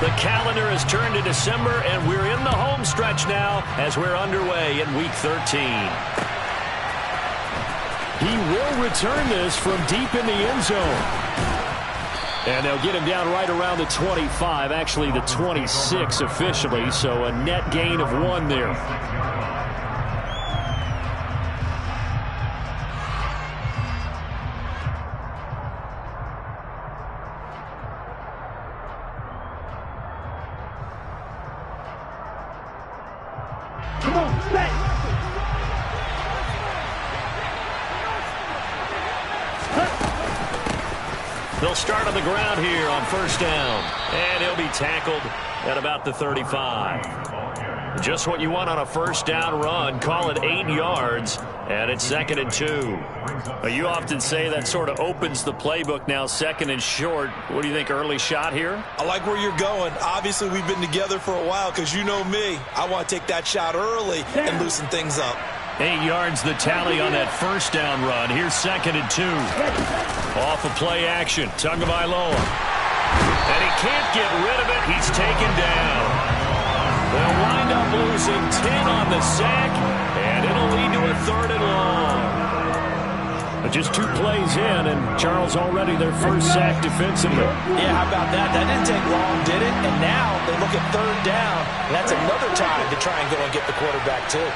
The calendar has turned to December, and we're in the home stretch now as we're underway in Week 13. He will return this from deep in the end zone. And they'll get him down right around the 25, actually the 26 officially, so a net gain of 1 there. Come on, stay. They'll start on the ground here on first down. And he'll be tackled at about the 35. Just what you want on a first down run. Call it 8 yards. And it's 2nd and 2. You often say that sort of opens the playbook now, 2nd and short. What do you think, early shot here? I like where you're going. Obviously, we've been together for a while because you know me. I want to take that shot early and loosen things up. 8 yards the tally on that first down run. Here's 2nd and 2. Off of play action. Tagovailoa. And he can't get rid of it. He's taken down. They'll wind up losing 10 on the sack, and it'll lead to a 3rd and long. But just 2 plays in, and Charles already their first sack defensively. Yeah, how about that? That didn't take long, did it? And now they look at 3rd down, and that's another time to try and go and get the quarterback, too.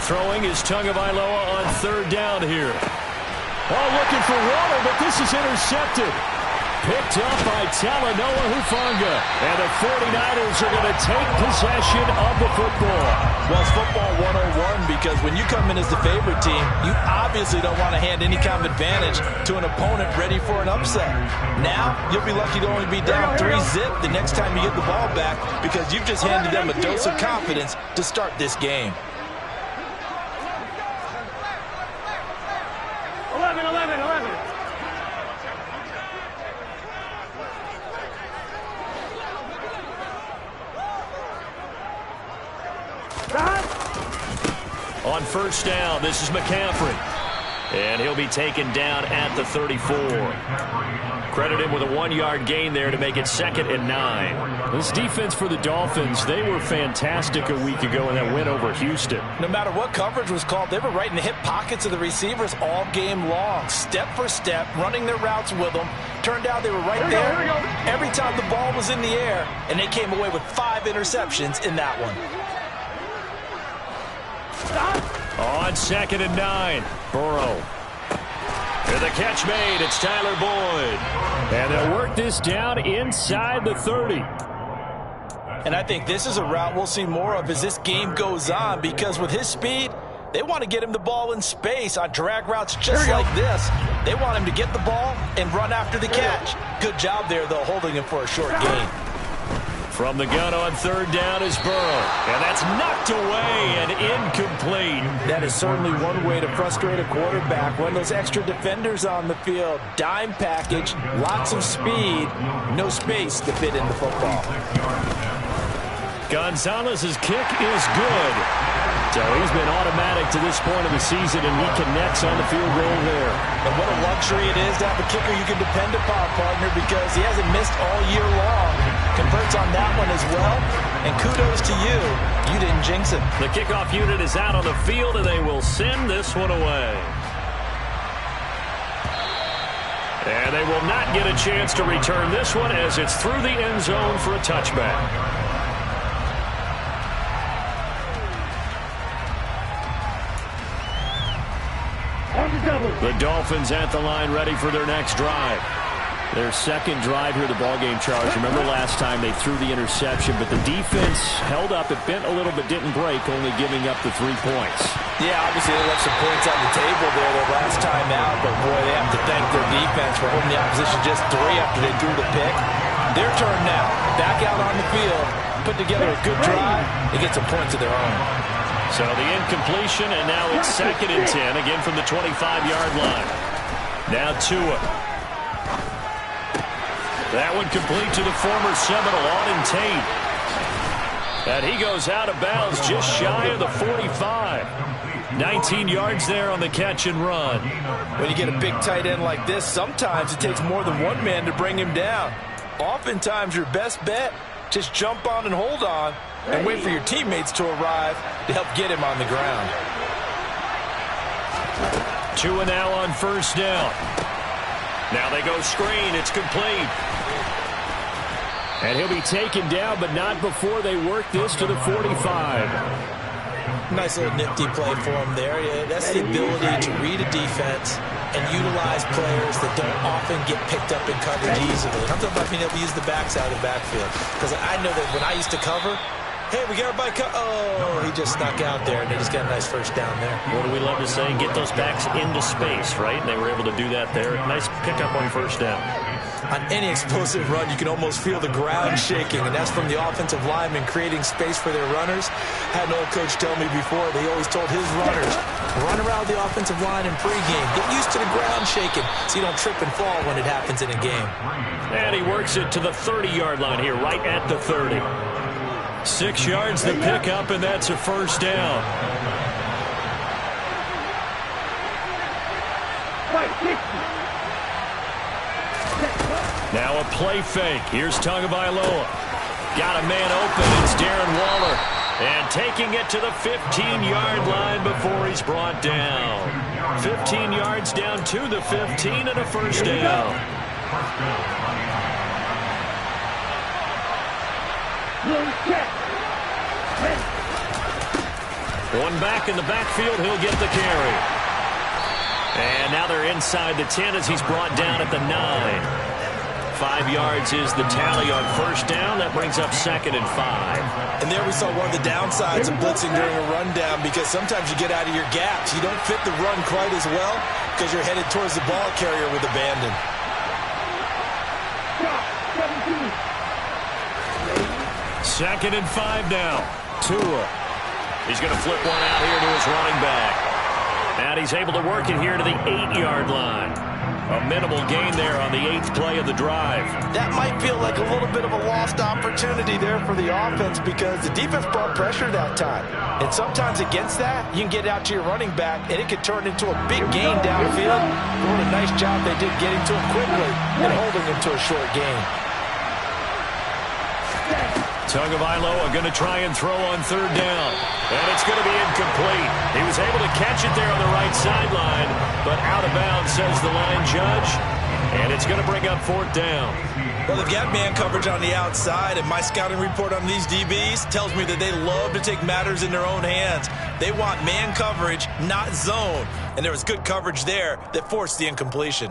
Throwing is Tagovailoa on 3rd down here. Oh, looking for water, but this is intercepted. Picked up by Talanoa Hufanga. And the 49ers are going to take possession of the football. Well, it's football 101 because when you come in as the favorite team, you obviously don't want to hand any kind of advantage to an opponent ready for an upset. Now, you'll be lucky to only be down 3-zip the next time you get the ball back because you've just handed them a dose of confidence to start this game. 11. On first down, this is McCaffrey. And he'll be taken down at the 34. Credit him with a 1-yard gain there to make it 2nd and 9. This defense for the Dolphins, they were fantastic a week ago in that win over Houston. No matter what coverage was called, they were right in the hip pockets of the receivers all game long. Step for step, running their routes with them. Turned out they were right there every time the ball was in the air, and they came away with 5 interceptions in that one. On 2nd and 9, Burrow. And the catch made. It's Tyler Boyd. And they'll work this down inside the 30. And I think this is a route we'll see more of as this game goes on because with his speed, they want to get him the ball in space on drag routes just like this. They want him to get the ball and run after the catch. Good job there, though, holding him for a short gain. From the gun on 3rd down is Burrow. And that's knocked away and incomplete. That is certainly one way to frustrate a quarterback. When those extra defenders on the field, dime package, lots of speed, no space to fit in the football. Gonzalez's kick is good. So he's been automatic to this point of the season, and he connects on the field goal there. And what a luxury it is to have a kicker you can depend upon, partner, because he hasn't missed all year long. Converts on that one as well, and kudos to you. You didn't jinx it. The kickoff unit is out on the field, and they will send this one away. And they will not get a chance to return this one as it's through the end zone for a touchback. The Dolphins at the line ready for their next drive. Their second drive here, the ballgame, Charles. Remember last time they threw the interception, but the defense held up. It bent a little but didn't break, only giving up the 3 points. Yeah, obviously they left some points on the table there the last time out, but boy, they have to thank their defense for holding the opposition just 3 after they threw the pick. Their turn now. Back out on the field, put together a good drive, and get some points of their own. So the incompletion, and now it's 2nd and 10, again from the 25-yard line. Now Tua. That one complete to the former Seminole, Auden Tate. And he goes out of bounds just shy of the 45. 19 yards there on the catch and run. When you get a big tight end like this, sometimes it takes more than one man to bring him down. Oftentimes, your best bet, just jump on and hold on and wait for your teammates to arrive to help get him on the ground. 2 now on first down. Now they go screen. It's complete. And he'll be taken down, but not before they work this to the 45. Nice little nifty play for him there. Yeah, that's the ability to read a defense and utilize players that don't often get picked up in coverage easily. I'm talking about being able to use the backs out of the backfield. Because I know that when I used to cover, hey, we got everybody oh, he just snuck out there, and they just got a nice first down there. What do we love to say? Get those backs into space, right? And they were able to do that there. Nice pickup on first down. On any explosive run, you can almost feel the ground shaking, and that's from the offensive linemen creating space for their runners. Had an old coach tell me before, they always told his runners, run around the offensive line in pregame. Get used to the ground shaking so you don't trip and fall when it happens in a game. And he works it to the 30-yard line here, right at the 30. 6 yards to pick up, and that's a first down. Now a play fake. Here's Tagovailoa. Got a man open. It's Darren Waller. And taking it to the 15-yard line before he's brought down. 15 yards down to the 15 and a first down. One back in the backfield. He'll get the carry. And now they're inside the 10 as he's brought down at the 9. 5 yards is the tally on first down. That brings up 2nd and 5. And there we saw one of the downsides of blitzing during a rundown, because sometimes you get out of your gaps. You don't fit the run quite as well because you're headed towards the ball carrier with abandon. Second and 5 now. Tua. He's going to flip one out here to his running back. And he's able to work it here to the 8-yard line. A minimal gain there on the 8th play of the drive. That might feel like a little bit of a lost opportunity there for the offense, because the defense brought pressure that time. And sometimes against that, you can get out to your running back, and it could turn into a big gain downfield. What a nice job they did getting to him quickly and holding him to a short gain. Tagovailoa going to try and throw on third down. And it's going to be incomplete. He was able to catch it there on the right sideline, but out of bounds, says the line judge. And it's going to bring up 4th down. Well, they've got man coverage on the outside, and my scouting report on these DBs tells me that they love to take matters in their own hands. They want man coverage, not zone. And there was good coverage there that forced the incompletion.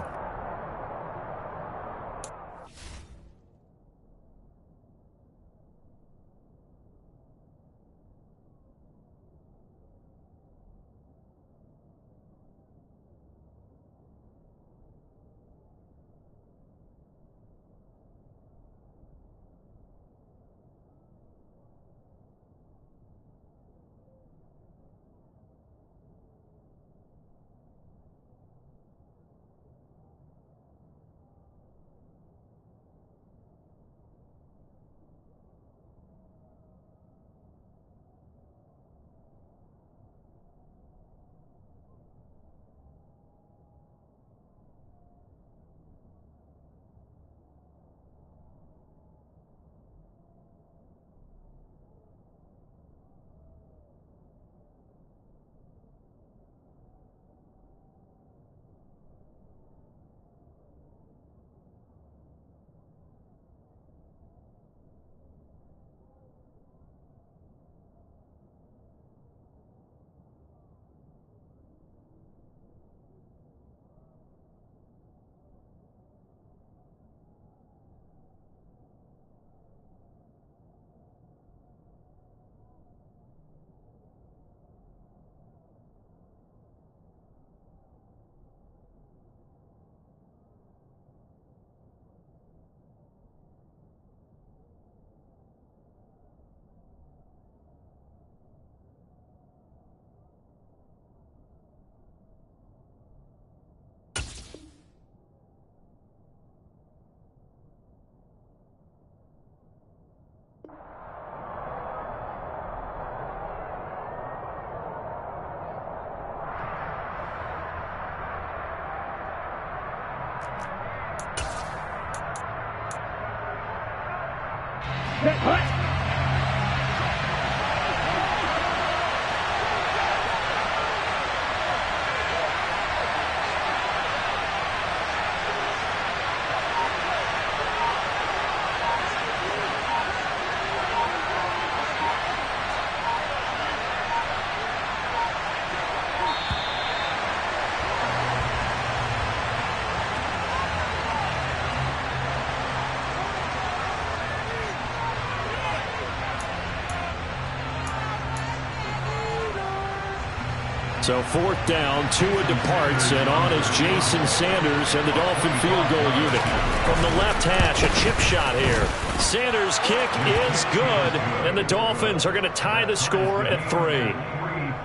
So fourth down, Tua departs, and on is Jason Sanders and the Dolphin field goal unit. From the left hash, a chip shot here. Sanders' kick is good, and the Dolphins are going to tie the score at 3.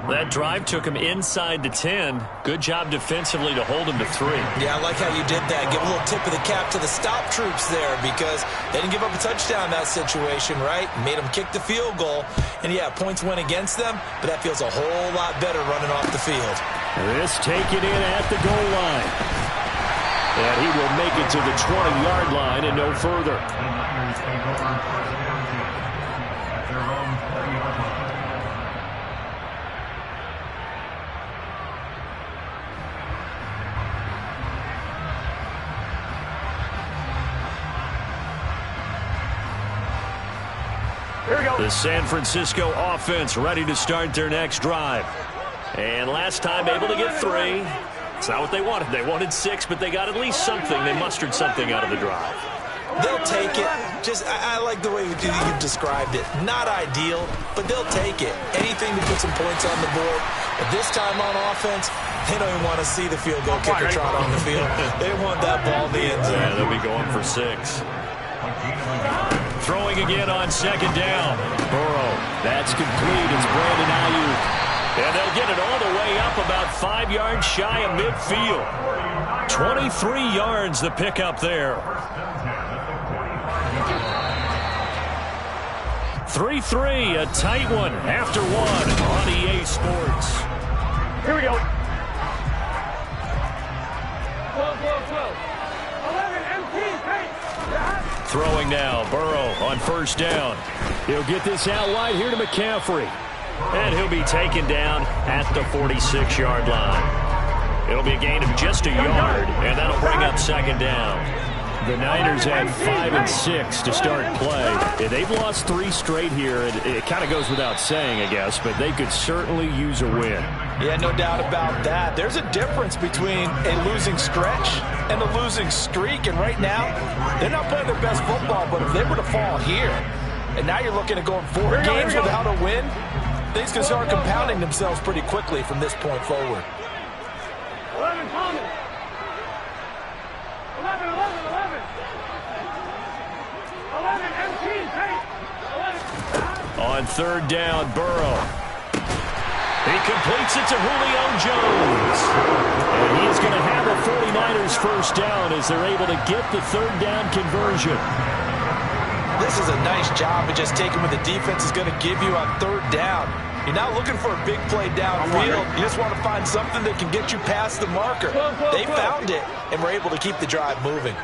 That drive took him inside the 10. Good job defensively to hold him to 3. Yeah, I like how you did that. Give a little tip of the cap to the stop troops there because they didn't give up a touchdown in that situation, right? Made them kick the field goal. And, yeah, points went against them, but that feels a whole lot better running off the field. This taken in at the goal line. And he will make it to the 20-yard line and no further. The San Francisco offense ready to start their next drive. And last time able to get 3. It's not what they wanted. They wanted 6, but they got at least something. They mustered something out of the drive. They'll take it. I like the way you've described it. Not ideal, but they'll take it. Anything to put some points on the board. But this time on offense, they don't even want to see the field goal kicker trot on the field. They want that ball in the end zone. Yeah, they'll be going for 6. Throwing again on second down. Burrow, that's complete. It's Brandon Ayuk. And they'll get it all the way up about 5 yards shy of midfield. 23 yards the pickup there. 3-3, a tight one after 1 on EA Sports. Here we go. 12. 11 empty, pace. Throwing now, Burrow on first down. He'll get this out wide here to McCaffrey. And he'll be taken down at the 46-yard line. It'll be a gain of just a yard, and that'll bring up second down. The Niners had 5 and 6 to start play. They've lost 3 straight here. It kind of goes without saying, I guess, but they could certainly use a win. Yeah, no doubt about that. There's a difference between a losing stretch and a losing streak, and right now, they're not playing their best football, but if they were to fall here, and now you're looking at going 4 games without a win, things can start compounding themselves pretty quickly from this point forward. 11 Thomas. 11. 11 empty, pace. 11. On third down, Burrow. He completes it to Julio Jones. And he is going to have a 49ers first down as they're able to get the third down conversion. This is a nice job of just taking what the defense is going to give you on third down. You're not looking for a big play downfield. You just want to find something that can get you past the marker. They found it and were able to keep the drive moving.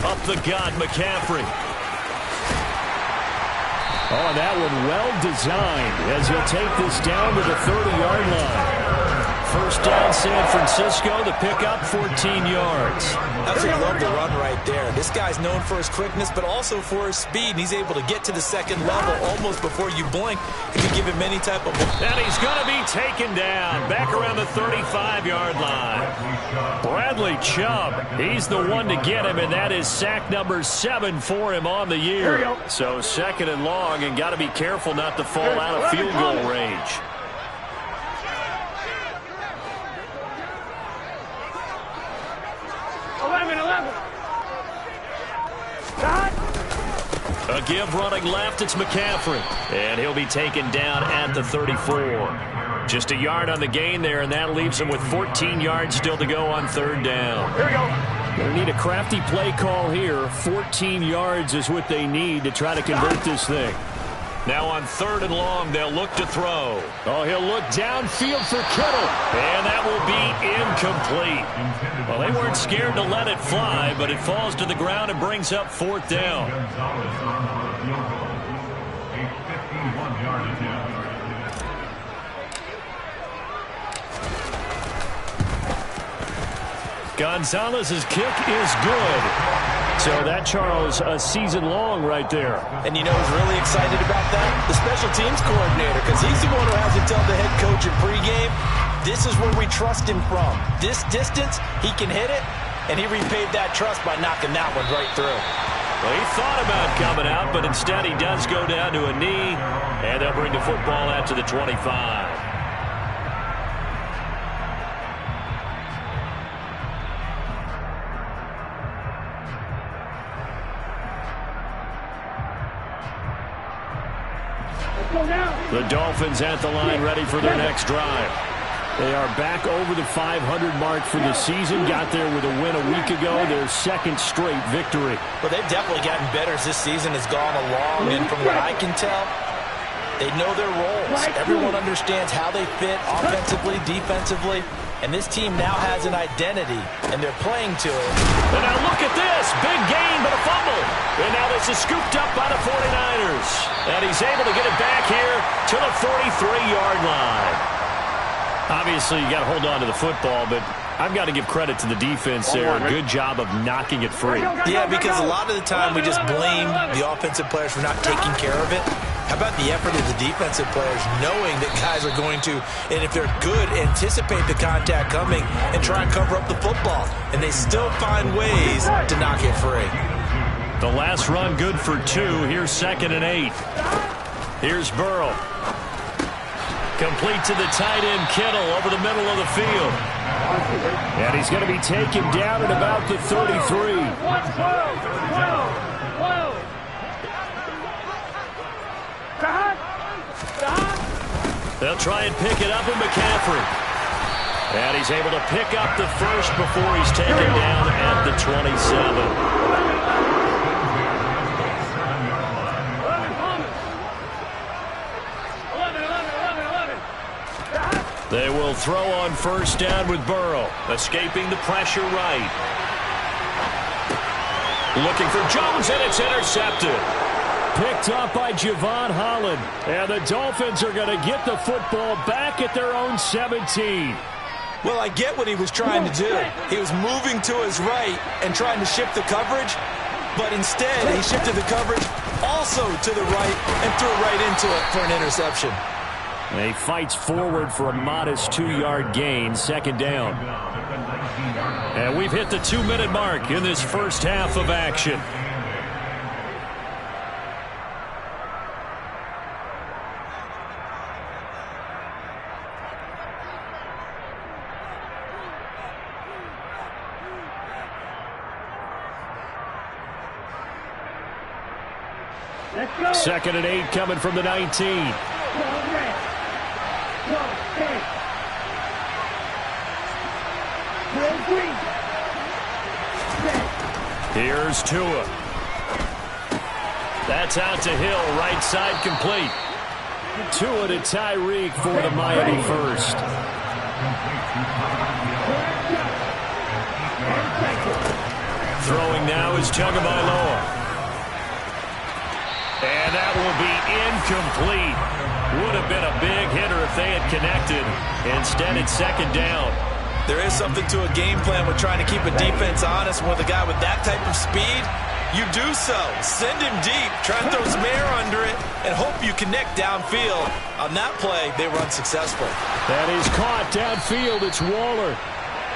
Up the gut, McCaffrey. Oh, that one well designed as he'll take this down to the 30-yard line. First down, San Francisco. The pickup, 14 yards. Absolutely love the run right there. This guy's known for his quickness, but also for his speed. And he's able to get to the second level almost before you blink. He can give him any type of... And he's going to be taken down back around the 35-yard line. Bradley Chubb, he's the one to get him, and that is sack number 7 for him on the year. So second and long, and got to be careful not to fall out of field goal range. A give running left, it's McCaffrey. And he'll be taken down at the 34. Just a yard on the gain there, and that leaves him with 14 yards still to go on third down. Here we go. They need a crafty play call here. 14 yards is what they need to try to convert this thing. Now on 3rd and long, they'll look to throw. Oh, he'll look downfield for Kittle. And that will be incomplete. Well, they weren't scared to let it fly, but it falls to the ground and brings up 4th down. Gonzalez's kick is good. So that, Charles, a season long right there. And you know who's really excited about that? The special teams coordinator, because he's the one who has to tell the head coach in pregame, this is where we trust him from. This distance, he can hit it, and he repaid that trust by knocking that one right through. Well, he thought about coming out, but instead he does go down to a knee, and they'll bring the football out to the 25. The Dolphins at the line ready for their next drive. They are back over the 500 mark for the season. Got there with a win a week ago. Their 2nd straight victory. Well, they've definitely gotten better as this season has gone along. And from what I can tell, they know their roles. Everyone understands how they fit offensively, defensively. And this team now has an identity, and they're playing to it. And now look at this. Big gain, but a fumble. And now this is scooped up by the 49ers. And he's able to get it back here to the 43-yard line. Obviously, you got to hold on to the football, but I've got to give credit to the defense there. A good job of knocking it free. Yeah, because a lot of the time we just blame the offensive players for not taking care of it. How about the effort of the defensive players knowing that guys are going to, and if they're good, anticipate the contact coming and try and cover up the football. And they still find ways to knock it free. The last run good for 2. Here's 2nd and 8. Here's Burrow. Complete to the tight end, Kittle, over the middle of the field. And he's going to be taken down at about the 33. 12. They'll try and pick it up with McCaffrey. And he's able to pick up the first before he's taken down at the 27. They will throw on 1st down with Burrow, escaping the pressure right. Looking for Jones, and it's intercepted. Picked up by Javon Holland. And the Dolphins are going to get the football back at their own 17. Well, I get what he was trying to do. He was moving to his right and trying to shift the coverage, but instead he shifted the coverage also to the right and threw right into it for an interception. And he fights forward for a modest 2-yard gain, 2nd down. And we've hit the 2-minute mark in this first half of action. Let's go. 2nd and 8 coming from the 19. Here's Tua. That's out to Hill, right side complete. Tua to Tyreek for the Miami first. Throwing now is Tagovailoa. And that will be incomplete. Would have been a big hitter if they had connected. Instead, it's 2nd down. There is something to a game plan with trying to keep a defense honest. With a guy with that type of speed, you do so. Send him deep, try and throw some air under it, and hope you connect downfield. On that play, they were unsuccessful. That is caught downfield. It's Waller.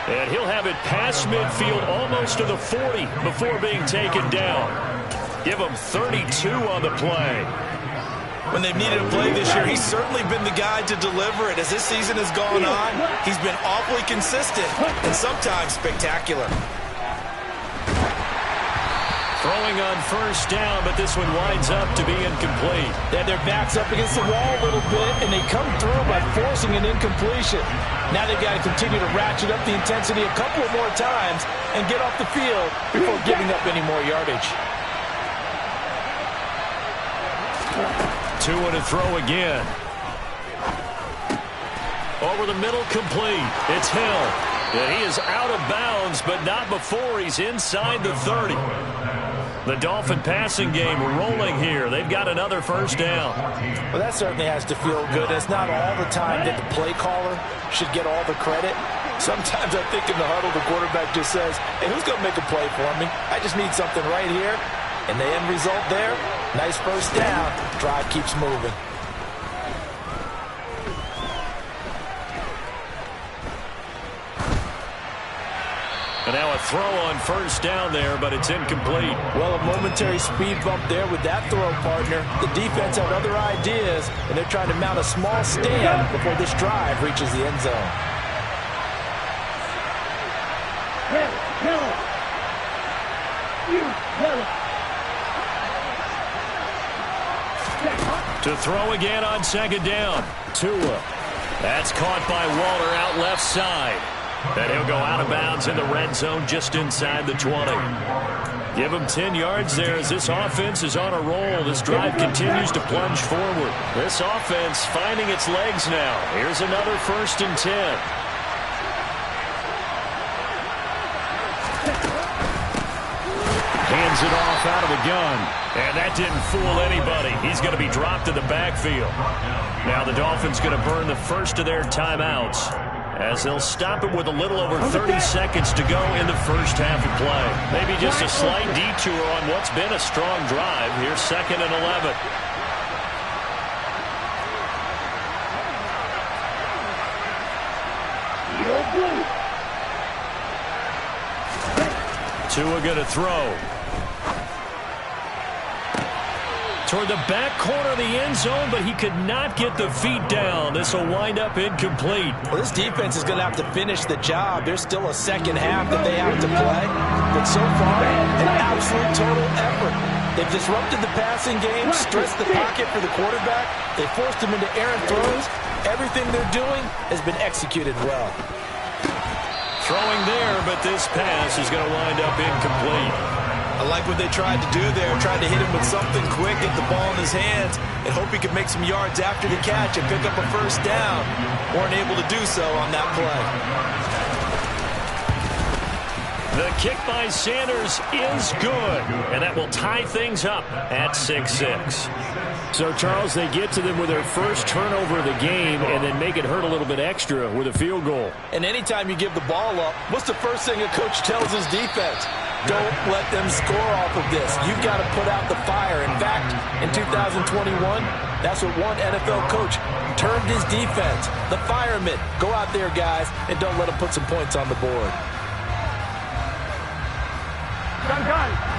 And he'll have it past midfield almost to the 40 before being taken down. Give him 32 on the play. When they've needed a play this year, he's certainly been the guy to deliver it. As this season has gone on, he's been awfully consistent and sometimes spectacular. Throwing on 1st down, but this one winds up to be incomplete. They had their backs up against the wall a little bit, and they come through by forcing an incompletion. Now they've got to continue to ratchet up the intensity a couple of more times and get off the field before giving up any more yardage. Tua to throw again. Over the middle, complete. It's Hill. And he is out of bounds, but not before he's inside the 30. The Dolphin passing game rolling here. They've got another first down. Well, that certainly has to feel good. It's not all the time that the play caller should get all the credit. Sometimes I think in the huddle, the quarterback just says, hey, who's going to make a play for me? I just need something right here. And the end result there, nice first down. Drive keeps moving. And now a throw on first down there, but it's incomplete. Well, a momentary speed bump there with that throw, partner. The defense had other ideas, and they're trying to mount a small stand before this drive reaches the end zone. To throw again on second down. Tua. That's caught by Waller out left side. And he'll go out of bounds in the red zone just inside the 20. Give him 10 yards there as this offense is on a roll. This drive continues to plunge forward. This offense finding its legs now. Here's another 1st and 10. Hands it off out of the gun. And that didn't fool anybody. He's going to be dropped in the backfield. Now the Dolphins going to burn the first of their timeouts, as they'll stop it with a little over 30 seconds to go in the first half of play. Maybe just a slight detour on what's been a strong drive. Here's 2nd and 11. Tua going to throw. Toward the back corner of the end zone, but he could not get the feet down. This will wind up incomplete. Well, this defense is going to have to finish the job. There's still a second half that they have to play. But so far, an absolute total effort. They've disrupted the passing game, stressed the pocket for the quarterback. They forced him into errant throws. Everything they're doing has been executed well. Throwing there, but this pass is going to wind up incomplete. I like what they tried to do there, tried to hit him with something quick, get the ball in his hands, and hope he could make some yards after the catch and pick up a first down. Weren't able to do so on that play. The kick by Sanders is good, and that will tie things up at 6-6. So, Charles, they get to them with their first turnover of the game and then make it hurt a little bit extra with a field goal. And anytime you give the ball up, what's the first thing a coach tells his defense? Don't let them score off of this. You've got to put out the fire. In fact, in 2021, that's what one NFL coach termed his defense. The firemen. Go out there, guys, and don't let them put some points on the board.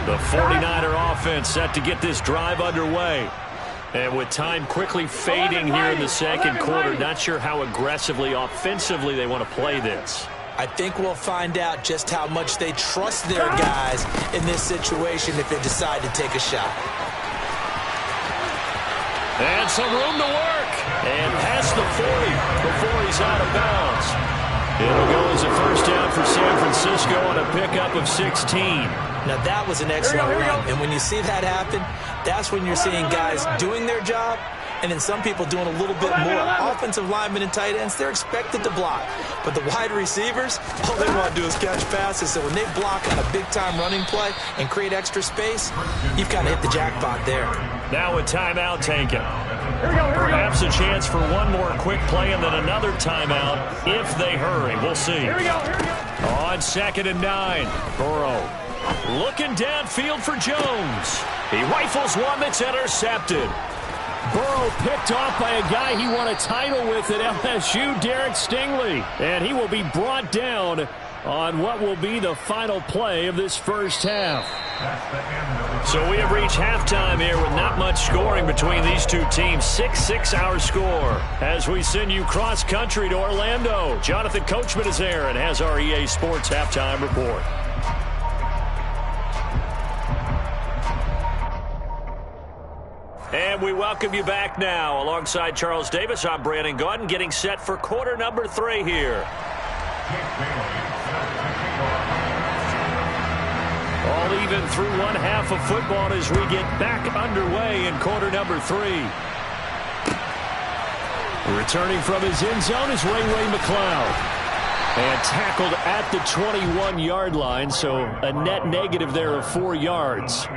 The 49er offense set to get this drive underway. And with time quickly fading here in the second quarter, not sure how aggressively, offensively they want to play this. I think we'll find out just how much they trust their guys in this situation if they decide to take a shot. And some room to work. And past the 40 before he's out of bounds. It'll go as a first down for San Francisco on a pickup of 16. Now that was an excellent run. And when you see that happen, that's when you're seeing guys doing their job and then some people doing a little bit more. Offensive linemen and tight ends, they're expected to block. But the wide receivers, all they want to do is catch passes. So when they block on a big-time running play and create extra space, you've kind of hit the jackpot there. Now a timeout taken. Perhaps a chance for one more quick play and then another timeout if they hurry. We'll see. On 2nd and 9, Burrow looking downfield for Jones. He rifles one that's intercepted. Burrow picked off by a guy he won a title with at LSU, Derek Stingley. And he will be brought down on what will be the final play of this first half. So we have reached halftime here with not much scoring between these two teams. 6-6 our score as we send you cross-country to Orlando. Jonathan Coachman is there and has our EA Sports halftime report. And we welcome you back now. Alongside Charles Davis, I'm Brandon Gaudin, getting set for quarter number 3 here. All even through one half of football as we get back underway in quarter number 3. Returning from his end zone is Ray McCloud. And tackled at the 21-yard line, so a net negative there of 4 yards.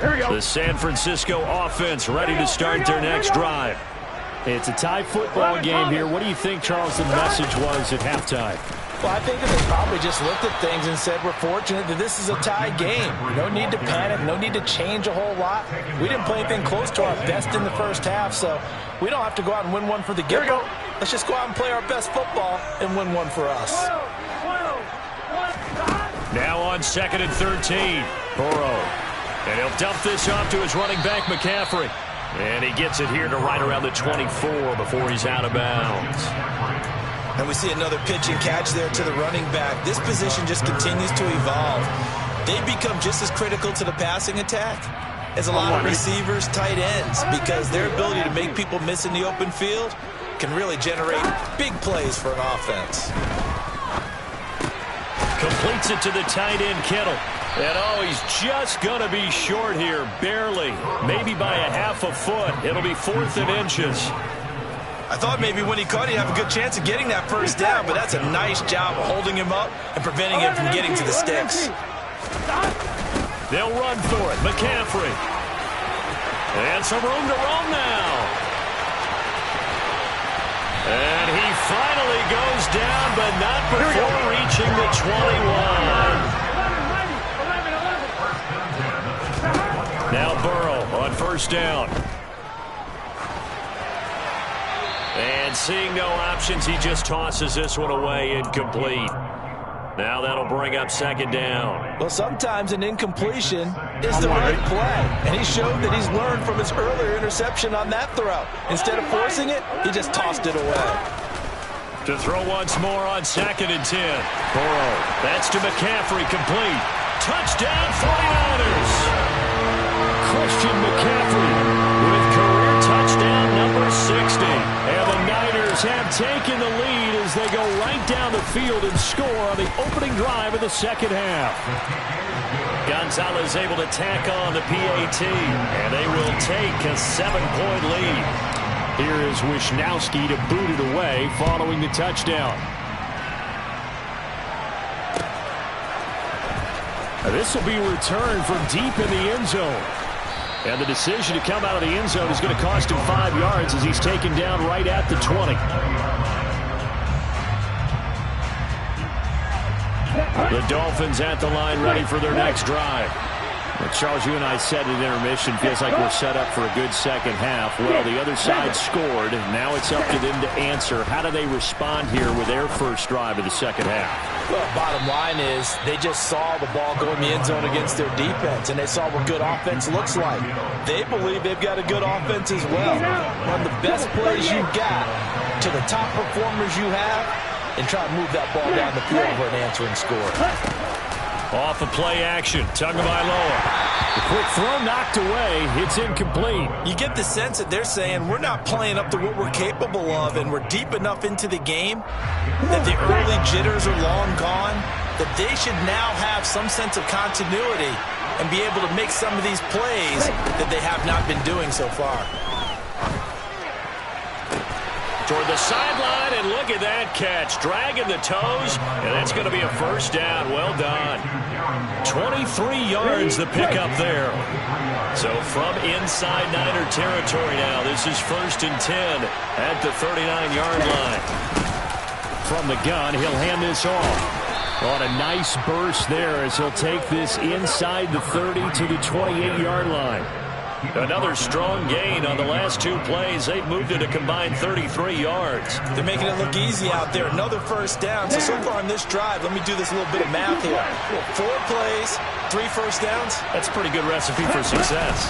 The San Francisco offense ready to start their next drive. It's a tie football game here. What do you think, Charles, the message was at halftime? Well, I think that they probably just looked at things and said, we're fortunate that this is a tie game. No need to panic, no need to change a whole lot. We didn't play anything close to our best in the first half, so we don't have to go out and win one for the get-go. Let's just go out and play our best football and win one for us. Now on 2nd and 13. Burrow. And he'll dump this off to his running back, McCaffrey. And he gets it here to right around the 24 before he's out of bounds. And we see another pitch and catch there to the running back. This position just continues to evolve. They become just as critical to the passing attack as a lot of receivers, tight ends, because their ability to make people miss in the open field can really generate big plays for an offense. Completes it to the tight end, Kittle. And oh, he's just going to be short here, barely. Maybe by a half a foot. It'll be 4th and inches. I thought maybe when he caught it, he'd have a good chance of getting that first down, but that's a nice job of holding him up and preventing him from getting to the sticks. They'll run for it. McCaffrey. And some room to roam now. And he finally goes down, but not before reaching the 21. Now Burrow on first down. And seeing no options, he just tosses this one away, incomplete. Now that'll bring up 2nd down. Well, sometimes an incompletion is the right play. And he showed that he's learned from his earlier interception on that throw. Instead of forcing it, he just tossed it away. To throw once more on 2nd and 10. Burrow. That's to McCaffrey, complete. Touchdown, 49ers. Christian McCaffrey with career touchdown number 60. And the Niners have taken the lead as they go right down the field and score on the opening drive of the second half. Gonzalez able to tack on the PAT, and they will take a 7-point lead. Here is Wisnowski to boot it away following the touchdown. This will be returned from deep in the end zone. And the decision to come out of the end zone is going to cost him 5 yards as he's taken down right at the 20. The Dolphins at the line ready for their next drive. Well, Charles, you and I said at intermission, feels like we're set up for a good second half. Well, the other side scored. Now it's up to them to answer. How do they respond here with their first drive of the second half? Well, bottom line is they just saw the ball go in the end zone against their defense, and they saw what good offense looks like. They believe they've got a good offense as well. Run the best plays you've got to the top performers you have and try to move that ball down the field for an answering score. Off of play action, Tagovailoa. The quick throw knocked away. It's incomplete. You get the sense that they're saying we're not playing up to what we're capable of, and we're deep enough into the game that the early jitters are long gone, that they should now have some sense of continuity and be able to make some of these plays that they have not been doing so far. Toward the sideline, and look at that catch. Dragging the toes, and that's going to be a first down. Well done. 23 yards the pickup there. So from inside Niner territory now, this is 1st and 10 at the 39-yard line. From the gun, he'll hand this off. On a nice burst there as he'll take this inside the 30 to the 28-yard line. Another strong gain on the last 2 plays. They've moved it a combined 33 yards. They're making it look easy out there. Another first down. So far on this drive, let me do this little bit of math here. 4 plays, 3 first downs. That's a pretty good recipe for success.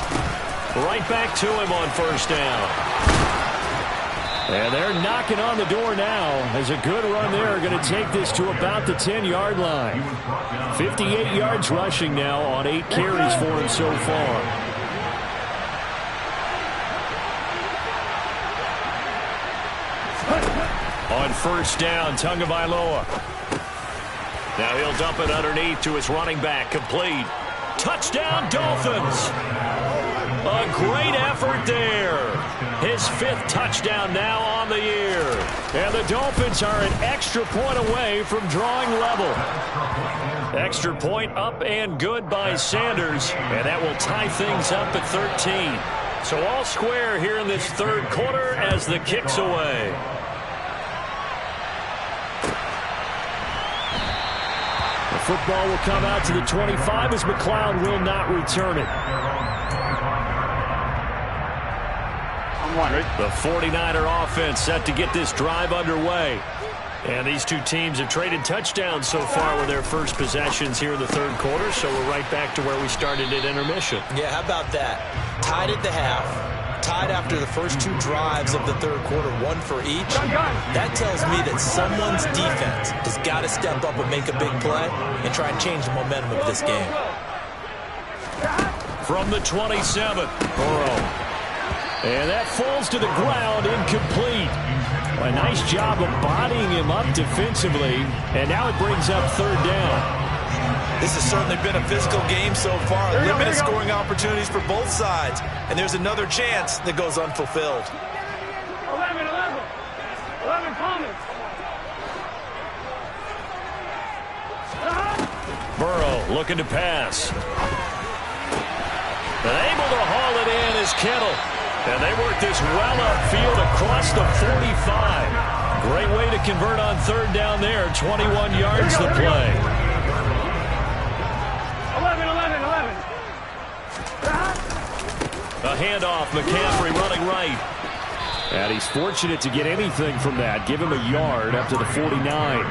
Right back to him on first down. And they're knocking on the door now as a good run there going to take this to about the 10-yard line. 58 yards rushing now on 8 carries for him so far. On first down, Tagovailoa. Now he'll dump it underneath to his running back. Complete. Touchdown, Dolphins. A great effort there. His 5th touchdown now on the year. And the Dolphins are an extra point away from drawing level. Extra point up and good by Sanders. And that will tie things up at 13. So all square here in this 3rd quarter as the kick's away. The football will come out to the 25 as McLeod will not return it. The 49er offense set to get this drive underway. And these two teams have traded touchdowns so far with their first possessions here in the 3rd quarter, so we're right back to where we started at intermission. Yeah, how about that? Tied at the half, tied after the first 2 drives of the 3rd quarter, 1 for each. That tells me that someone's defense has got to step up and make a big play and try and change the momentum of this game. From the 27, Burrow. And that falls to the ground, incomplete. A nice job of bodying him up defensively, and now it brings up 3rd down. This has certainly been a physical game so far. Limited scoring opportunities for both sides, and there's another chance that goes unfulfilled. 11 comments. Burrow looking to pass. And able to haul it in is Kittle. And they work this well upfield across the 45. Great way to convert on 3rd down there. 21 yards to play. 11. A handoff. McCaffrey running right. And he's fortunate to get anything from that. Give him a yard up to the 49.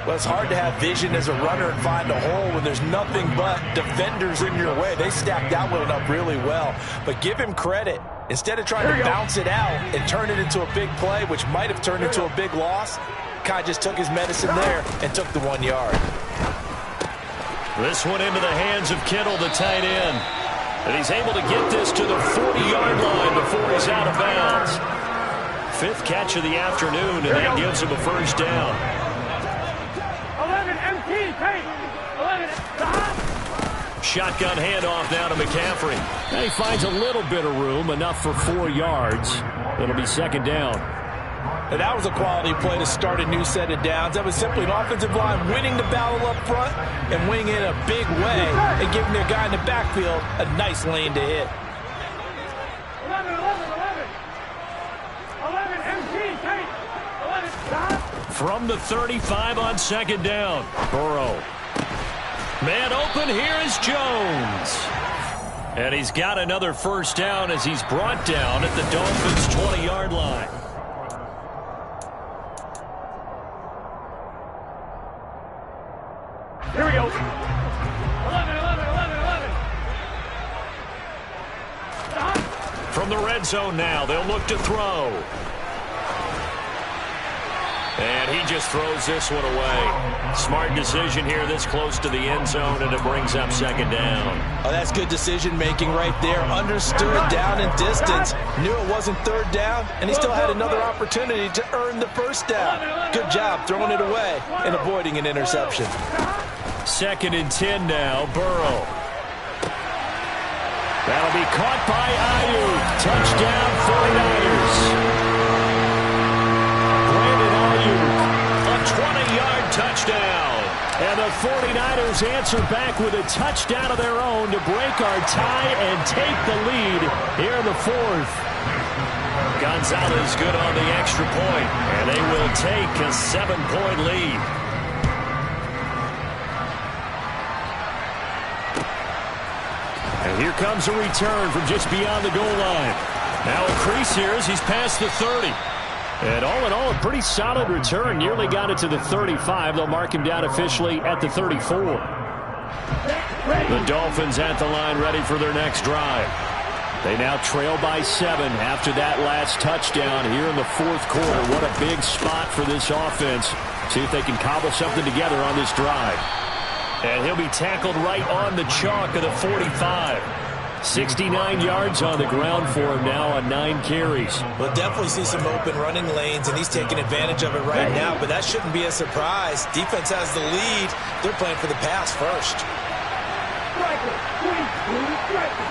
Well, it's hard to have vision as a runner and find a hole when there's nothing but defenders in your way. They stacked that one up really well. But give him credit. Instead of trying to bounce it out and turn it into a big play, which might have turned into a big loss, Kai just took his medicine there and took the 1 yard. This one into the hands of Kittle, the tight end. And he's able to get this to the 40-yard line before he's out of bounds. 5th catch of the afternoon, and that gives him a 1st down. 11 MT, take. 11. Shotgun handoff now to McCaffrey. And he finds a little bit of room, enough for 4 yards. It'll be 2nd down. And that was a quality play to start a new set of downs. That was simply an offensive line winning the battle up front and winning it in a big way and giving their guy in the backfield a nice lane to hit. 11 MT, take. 11, stop. From the 35 on 2nd down. Burrow. Man open, here is Jones. And he's got another 1st down as he's brought down at the Dolphins' 20-yard line. Here we go. 11. Stop. From the red zone now, they'll look to throw. And he just throws this one away. Smart decision here this close to the end zone, and it brings up 2nd down. Oh, that's good decision-making right there. Understood down and distance. Knew it wasn't 3rd down, and he still had another opportunity to earn the 1st down. Good job throwing it away and avoiding an interception. 2nd and 10 now, Burrow. That'll be caught by Ayuk. Touchdown, 49ers. A 20-yard touchdown. And the 49ers answer back with a touchdown of their own to break our tie and take the lead here in the 4th. Gonzalez good on the extra point, and they will take a 7-point lead. And here comes a return from just beyond the goal line. Now a crease here as he's past the 30. And all in all, a pretty solid return. Nearly got it to the 35. They'll mark him down officially at the 34. The Dolphins at the line ready for their next drive. They now trail by 7 after that last touchdown here in the 4th quarter. What a big spot for this offense. See if they can cobble something together on this drive. And he'll be tackled right on the chalk of the 45. 69 yards on the ground for him now on 9 carries. We'll definitely see some open running lanes, and he's taking advantage of it right now, but that shouldn't be a surprise. Defense has the lead. They're playing for the pass first. Striker, 3, 2, striker.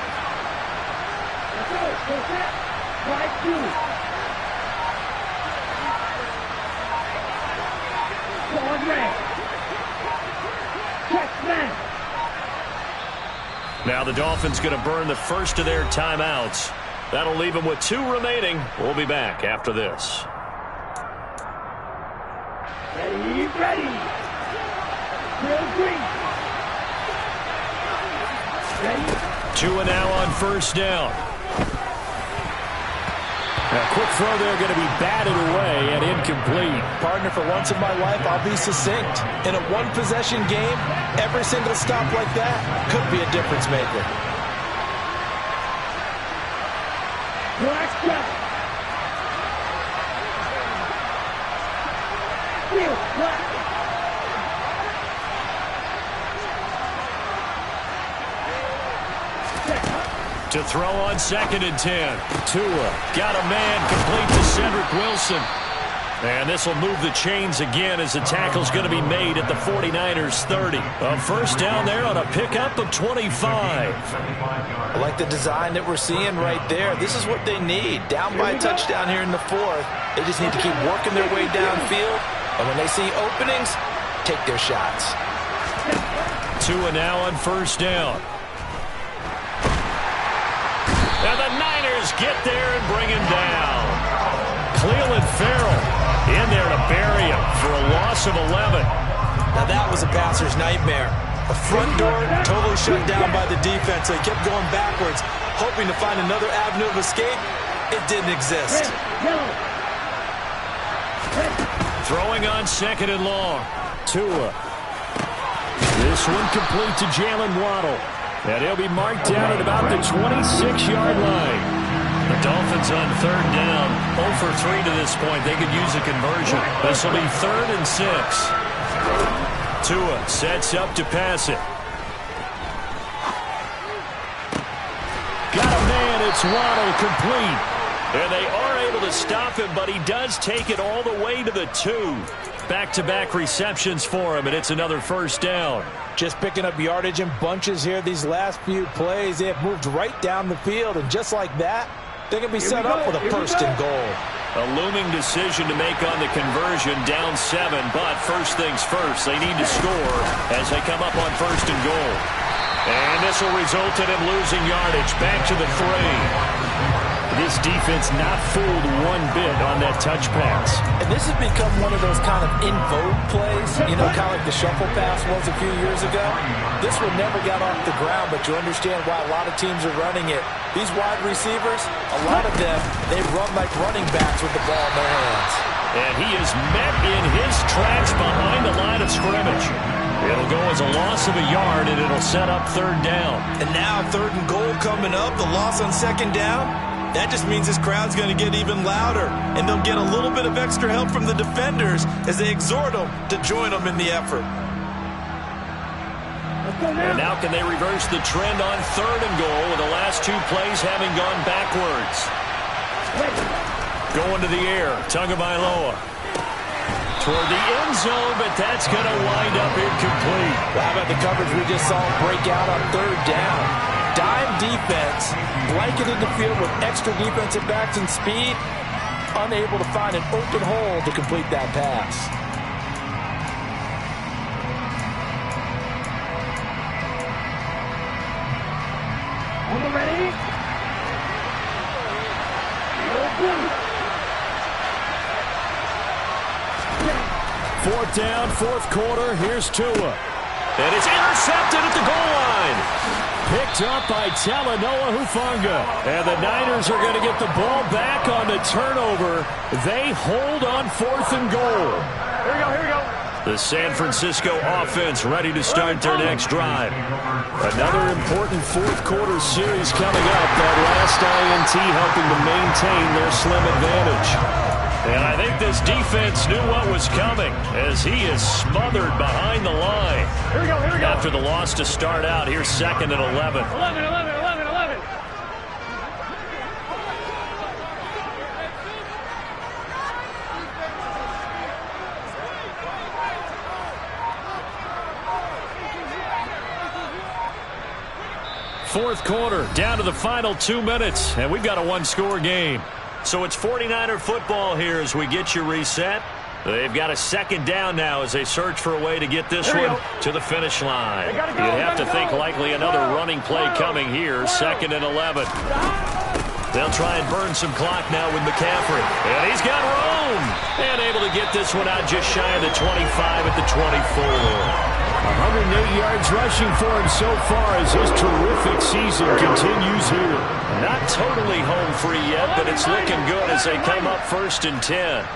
Let's go. Go set. Strike 2. Forward red. Check man. Now the Dolphins going to burn the first of their timeouts. That'll leave them with 2 remaining. We'll be back after this. Ready, ready. Real green. Ready. 2 and now on first down. A quick throw there going to be batted away and incomplete. Partner, for once in my life, I'll be succinct. In a one-possession game, every single stop like that could be a difference maker. Black shot. Field, black. To throw on 2nd and 10. Tua got a man complete to Cedric Wilson. And this will move the chains again as the tackle's going to be made at the 49ers 30. A first down there on a pickup of 25. I like the design that we're seeing right there. This is what they need. Down by a touchdown here in the 4th. They just need to keep working their way downfield. And when they see openings, take their shots. Tua now on first down. And the Niners get there and bring him down. Cleveland Farrell in there to bury him for a loss of 11. Now that was a passer's nightmare. A front door totally shut down by the defense. They kept going backwards, hoping to find another avenue of escape. It didn't exist. Throwing on 2nd and long. Tua. This one complete to Jalen Waddle. And he'll be marked down at about the 26-yard line. The Dolphins on 3rd down. 0 for 3 to this point. They could use a conversion. This will be 3rd and 6. Tua sets up to pass it. Got a man. It's Waddle complete. And they are able to stop him, but he does take it all the way to the 2. Back-to-back receptions for him, and it's another first down. Just picking up yardage in bunches here these last few plays. They have moved right down the field, and just like that, they're going to be set up with a first and goal. A looming decision to make on the conversion, down 7, but first things first, they need to score as they come up on first and goal. And this will result in him losing yardage, back to the 3. This defense not fooled one bit on that touch pass. And this has become one of those kind of in vogue plays, you know, kind of like the shuffle pass was a few years ago. This one never got off the ground, but you understand why a lot of teams are running it. These wide receivers, a lot of them, they run like running backs with the ball in their hands. And he is met in his tracks behind the line of scrimmage. It'll go as a loss of a yard, and it'll set up 3rd down. And now 3rd and goal coming up, the loss on 2nd down. That just means this crowd's going to get even louder, and they'll get a little bit of extra help from the defenders as they exhort them to join them in the effort. And now can they reverse the trend on 3rd and goal with the last 2 plays having gone backwards? Going to the air, Tagovailoa. Toward the end zone, but that's going to wind up incomplete. Well, how about the coverage we just saw break out on 3rd down? Dime defense, blanketed the field with extra defensive backs and speed, unable to find an open hole to complete that pass. On the ready. 4th down, 4th quarter. Here's Tua. And it's intercepted at the goal line. Picked up by Talanoa Hufanga. And the Niners are going to get the ball back on the turnover. They hold on 4th and goal. Here we go, here we go. The San Francisco offense ready to start their next drive. Another important 4th quarter series coming up. That last INT helping to maintain their slim advantage. And I think this defense knew what was coming as he is smothered behind the line. Here we go, here we go. After the loss to start out, here's 2nd and 11. 11, 11, 11, 11. Fourth quarter, down to the final 2 minutes, and we've got a one-score game. So it's 49er football here as we get you reset. They've got a second down now as they search for a way to get this one to the finish line. You'd have to think likely another running play coming here, 2nd and 11. They'll try and burn some clock now with McCaffrey. And he's got room. And able to get this one out just shy of the 25 at the 24. 108 yards rushing for him so far as his terrific season continues here. Not totally home free yet, but it's looking good as they come up 1st and 10.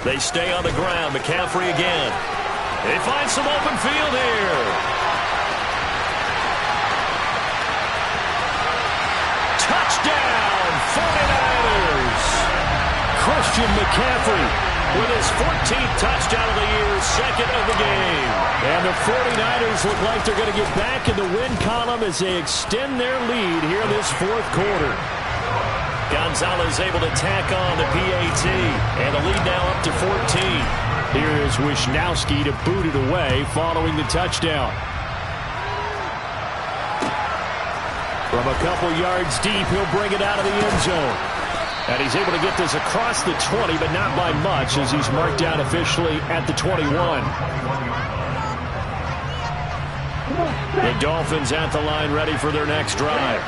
They stay on the ground. McCaffrey again. They find some open field here. Touchdown, 49ers. Christian McCaffrey with his 14th touchdown of the year, 2nd of the game. And the 49ers look like they're going to get back in the win column as they extend their lead here in this fourth quarter. Gonzalez able to tack on the PAT, and the lead now up to 14. Here is Wisnowski to boot it away following the touchdown. From a couple yards deep, he'll bring it out of the end zone. And he's able to get this across the 20, but not by much, as he's marked down officially at the 21. The Dolphins at the line, ready for their next drive.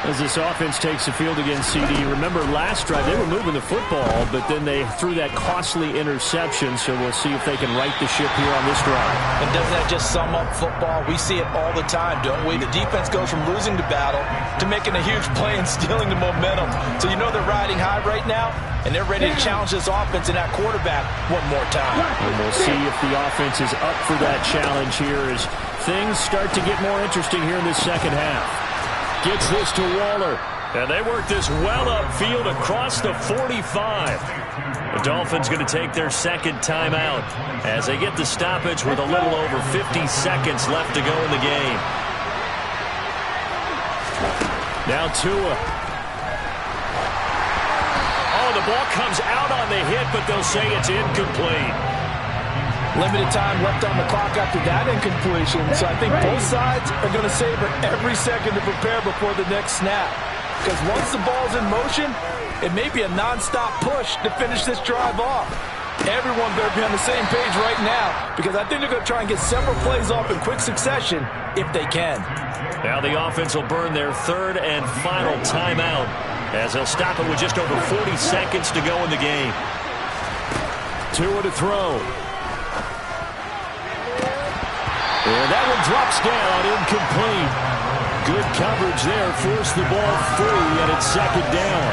As this offense takes the field against CD, remember last drive they were moving the football, but then they threw that costly interception, so we'll see if they can right the ship here on this drive. And doesn't that just sum up football? We see it all the time, don't we? The defense goes from losing the battle to making a huge play and stealing the momentum. So you know they're riding high right now, and they're ready to challenge this offense and that quarterback one more time. And we'll see if the offense is up for that challenge here as things start to get more interesting here in this second half. Gets this to Waller. And they work this well upfield across the 45. The Dolphins going to take their second timeout as they get the stoppage with a little over 50 seconds left to go in the game. Now Tua. Oh, the ball comes out on the hit, but they'll say it's incomplete. Limited time left on the clock after that incompletion, so I think both sides are going to savor every second to prepare before the next snap. Because once the ball's in motion, it may be a non-stop push to finish this drive off. Everyone better be on the same page right now, because I think they're going to try and get several plays off in quick succession if they can. Now the offense will burn their third and final timeout as they'll stop it with just over 40 seconds to go in the game. Tua to throw. And that one drops down, incomplete. Good coverage there, forced the ball free, and it's second down.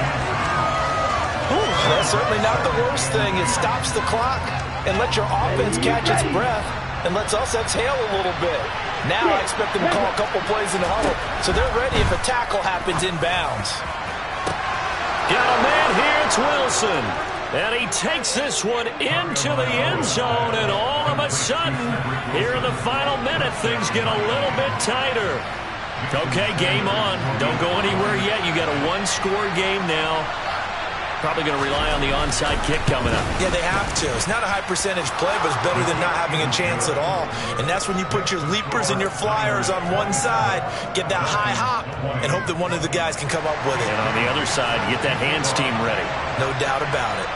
Ooh, that's certainly not the worst thing. It stops the clock and lets your offense catch its breath and lets us exhale a little bit. Now I expect them to call a couple plays in the huddle, so they're ready if a tackle happens inbounds. Got a man here, it's Wilson. And he takes this one into the end zone, and all of a sudden, here in the final minute, things get a little bit tighter. Okay, game on. Don't go anywhere yet. You got a one-score game now. Probably going to rely on the onside kick coming up. Yeah, they have to. It's not a high-percentage play, but it's better than not having a chance at all. And that's when you put your leapers and your flyers on one side, get that high hop, and hope that one of the guys can come up with it. And on the other side, get that hands team ready. No doubt about it.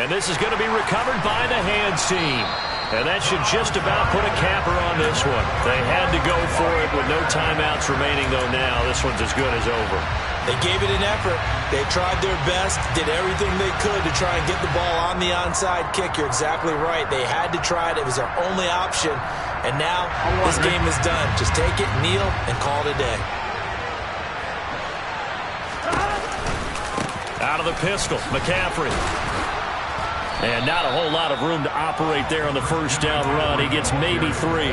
And this is going to be recovered by the hands team. And that should just about put a capper on this one. They had to go for it with no timeouts remaining, though now this one's as good as over. They gave it an effort. They tried their best, did everything they could to try and get the ball on the onside kick. You're exactly right. They had to try it. It was their only option. And now this game is done. Just take it, kneel, and call it a day. Out of the pistol, McCaffrey. And not a whole lot of room to operate there on the first down run. He gets maybe 3.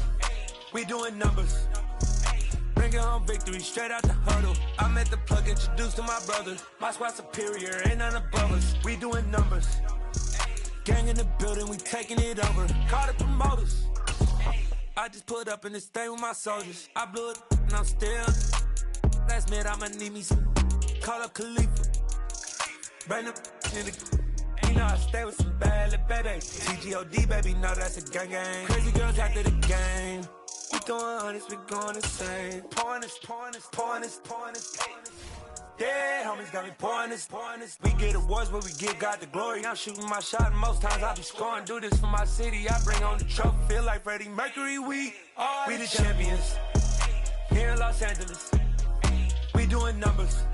We doing numbers. Bringing home victory straight out the huddle. I'm at the plug, introduced to my brothers. My squad superior, ain't none above us. We doing numbers. Gang in the building, we taking it over. Call the promoters. I just put up in this thing with my soldiers. I blew it and I'm still. Last minute I'ma need me some. Call up Khalifa. Bring up in the. You know I stay with some bad little baby. TGOD baby, know that's a gang gang. Crazy girls after the game. We throwing hundreds, we going insane. Pouring this. Yeah, homies got me pouring this. We get awards, but we give God the glory. I'm shooting my shot, and most times I be scoring. Do this for my city, I bring on the trophy. Feel like Freddie Mercury, we the champions. Here in Los Angeles, we doing numbers.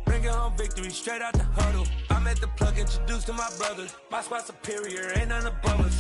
Bringing home victory straight out the huddle. I'm at the plug, introduced to my brothers. My squad superior, ain't none above us.